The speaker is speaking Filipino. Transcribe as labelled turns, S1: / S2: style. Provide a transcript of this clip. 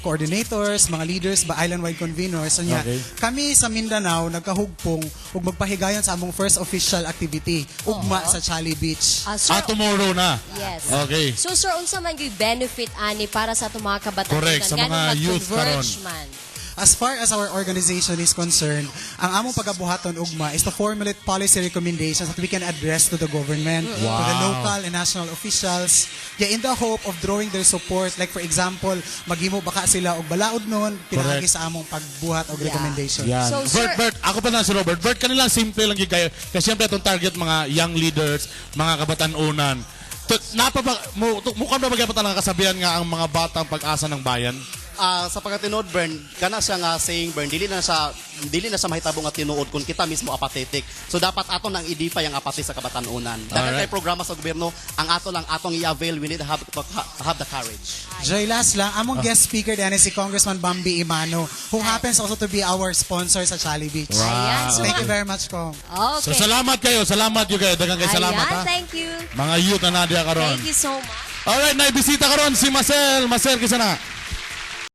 S1: coordinators, mga leaders, ba island-wide conveners. So,
S2: Okay.
S1: kami sa Mindanao nagkahugpong ug magpahigayon sa among first official activity, ugma sa Chali Beach.
S3: Sir,
S2: Tomorrow na.
S3: yes.
S2: Okay.
S3: So, sir, unsa man yung benefit ani para sa itong mga kabataan?
S2: Correct, sa mga youth karon.
S3: man.
S1: As far as our organization is concerned, ang among pagabuhaton ugma is to formulate policy recommendations that we can address to the government, to the local and national officials, in the hope of drawing their support. Like for example, maghimo baka sila og balaod nun, pinagi sa among pagbuhat og recommendation.
S2: Yan.
S3: So, sir-
S2: Bert, ako pa na si Robert. Bert, kanilang simple lang yung kayo. Kasi siyempre itong target mga young leaders, mga kabataan-unan. Mukhang ba magkapatan ang kasabihan nga ang mga batang pag-asa ng bayan?
S4: Sa pagkatinod, Bern, kana siya nga saying, Bern, dili na sa mahitabo nga tinuod kung kita mismo apathetic. So dapat ato nang i-defy ang apathy sa kabatanunan. Dapat kay programa sa gobyerno, ang ato lang atong i-avail, we need to have the courage.
S1: Joy, last lang, among guest speaker din si Congressman Bambi Imano, who happens also to be our sponsor sa Chali Beach.
S3: Ayan, so
S1: Thank you very much, Kong.
S2: So
S3: Okay.
S2: salamat kayo. Salamat yung kayo. Dagang kayo salamat
S3: Ayan,
S2: ha.
S3: thank you.
S2: Mga youth na Nadia karon.
S3: Thank you so much.
S2: Alright, naibisita karon si Marcel. Marcel, kisa na.